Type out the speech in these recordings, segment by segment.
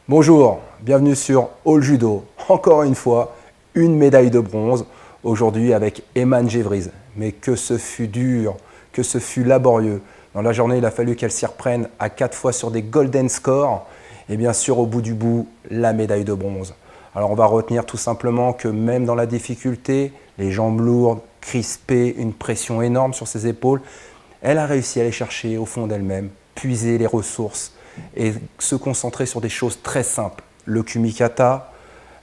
Bonjour, bienvenue sur All Judo. Encore une fois, une médaille de bronze, aujourd'hui avec Eman Gevriz. Mais que ce fut dur, que ce fut laborieux. Dans la journée, il a fallu qu'elle s'y reprenne à 4 fois sur des golden scores. Et bien sûr, au bout du bout, la médaille de bronze. Alors on va retenir tout simplement que même dans la difficulté, les jambes lourdes, crispées, une pression énorme sur ses épaules, elle a réussi à aller chercher au fond d'elle-même, puiser les ressources et se concentrer sur des choses très simples. Le kumikata,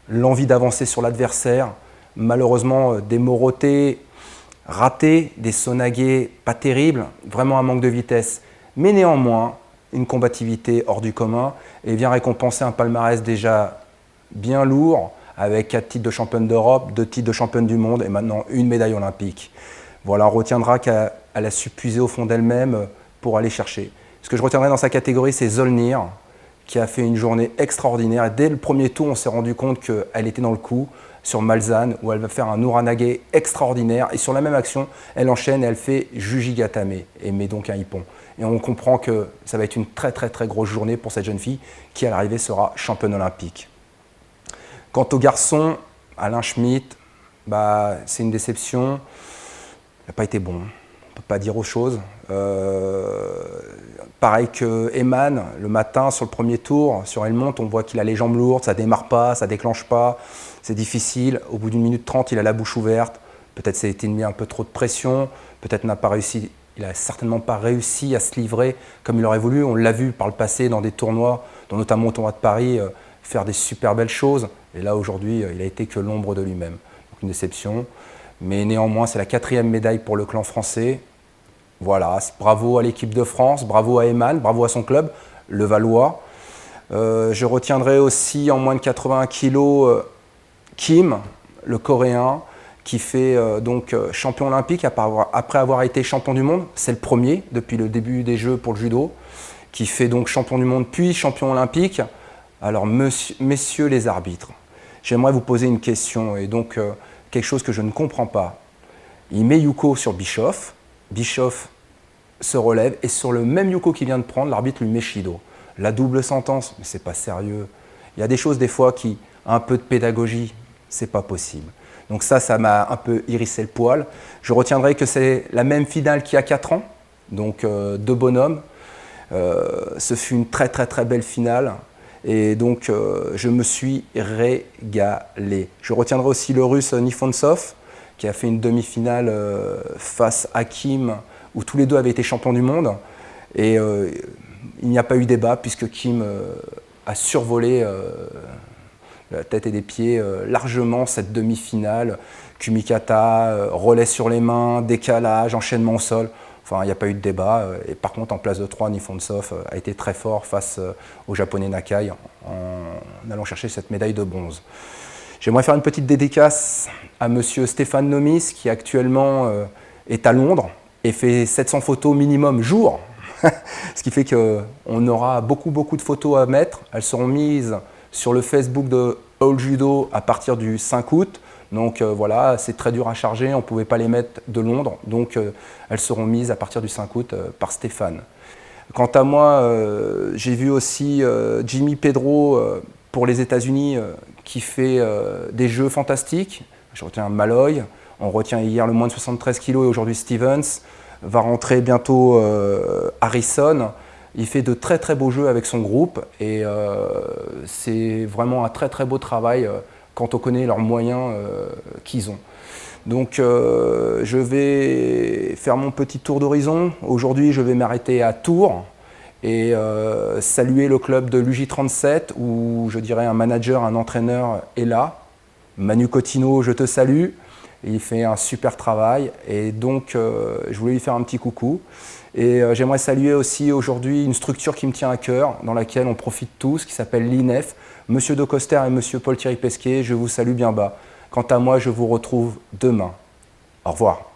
l'envie d'avancer sur l'adversaire, malheureusement des morotés ratés, des sonagés pas terribles, vraiment un manque de vitesse, mais néanmoins une combativité hors du commun et vient récompenser un palmarès déjà bien lourd avec 4 titres de championne d'Europe, 2 titres de championne du monde et maintenant une médaille olympique. Voilà, on retiendra qu'elle a su puiser au fond d'elle-même pour aller chercher. Ce que je retiendrai dans sa catégorie, c'est Zolnir, qui a fait une journée extraordinaire. Et dès le premier tour, on s'est rendu compte qu'elle était dans le coup sur Malzahn, où elle va faire un Uranage extraordinaire. Et sur la même action, elle enchaîne et elle fait Jujigatame, et met donc un hippon. Et on comprend que ça va être une très grosse journée pour cette jeune fille, qui à l'arrivée sera championne olympique. Quant au garçon, Alain Schmitt, c'est une déception. Il n'a pas été bon. On ne peut pas dire autre chose. Pareil que Eman, le matin sur le premier tour, sur Elle monte, on voit qu'il a les jambes lourdes, ça ne démarre pas, ça ne déclenche pas, c'est difficile. Au bout d'une minute 30, il a la bouche ouverte. Peut-être ça a été mis un peu trop de pression, peut-être n'a pas réussi, il n'a certainement pas réussi à se livrer comme il aurait voulu. On l'a vu par le passé dans des tournois, dont notamment au tournoi de Paris, faire des super belles choses. Et là, aujourd'hui, il n'a été que l'ombre de lui-même. Donc une déception. Mais néanmoins, c'est la 4e médaille pour le clan français. Voilà, bravo à l'équipe de France, bravo à Eman, bravo à son club, le Valois. Je retiendrai aussi en moins de 80 kg Kim, le Coréen, qui fait donc champion olympique après avoir été champion du monde. C'est le premier depuis le début des Jeux pour le judo, qui fait donc champion du monde puis champion olympique. Alors messieurs les arbitres, j'aimerais vous poser une question et donc quelque chose que je ne comprends pas. Il met Yuko sur Bischoff. Bischoff se relève et sur le même Yuko qu'il vient de prendre, l'arbitre lui met Shido. La double sentence, mais c'est pas sérieux. Il y a des choses des fois qui, un peu de pédagogie, c'est pas possible. Donc ça m'a un peu hérissé le poil. Je retiendrai que c'est la même finale qu'il y a 4 ans, donc 2 bonhommes. Ce fut une très belle finale et donc je me suis régalé. Je retiendrai aussi le Russe Nifontsov, qui a fait une demi-finale face à Kim, où tous les deux avaient été champions du monde. Et il n'y a pas eu débat, puisque Kim a survolé la tête et des pieds largement cette demi-finale. Kumikata, relais sur les mains, décalage, enchaînement au sol. Enfin, il n'y a pas eu de débat. Et par contre, en place de 3, Nifontsov a été très fort face au japonais Nakai en allant chercher cette médaille de bronze. J'aimerais faire une petite dédicace à monsieur Stéphane Nomis, qui actuellement est à Londres et fait 700 photos minimum jour. Ce qui fait qu'on aura beaucoup de photos à mettre. Elles seront mises sur le Facebook de All Judo à partir du 5 août. Donc voilà, c'est très dur à charger, on ne pouvait pas les mettre de Londres. Donc elles seront mises à partir du 5 août par Stéphane. Quant à moi, j'ai vu aussi Jimmy Pedro pour les États-Unis qui fait des jeux fantastiques. Je retiens Malloy, on retient hier le moins de 73 kg et aujourd'hui Stevens. Va rentrer bientôt Harrison. Il fait de très beaux jeux avec son groupe et c'est vraiment un très beau travail quand on connaît leurs moyens qu'ils ont. Donc je vais faire mon petit tour d'horizon. Aujourd'hui, je vais m'arrêter à Tours et saluer le club de l'UJ37 où je dirais un manager, un entraîneur est là. Manu Cotino, je te salue. Il fait un super travail et donc je voulais lui faire un petit coucou. Et j'aimerais saluer aussi aujourd'hui une structure qui me tient à cœur, dans laquelle on profite tous, qui s'appelle l'INEF. Monsieur De Coster et monsieur Paul-Thierry Pesquet, je vous salue bien bas. Quant à moi, je vous retrouve demain. Au revoir.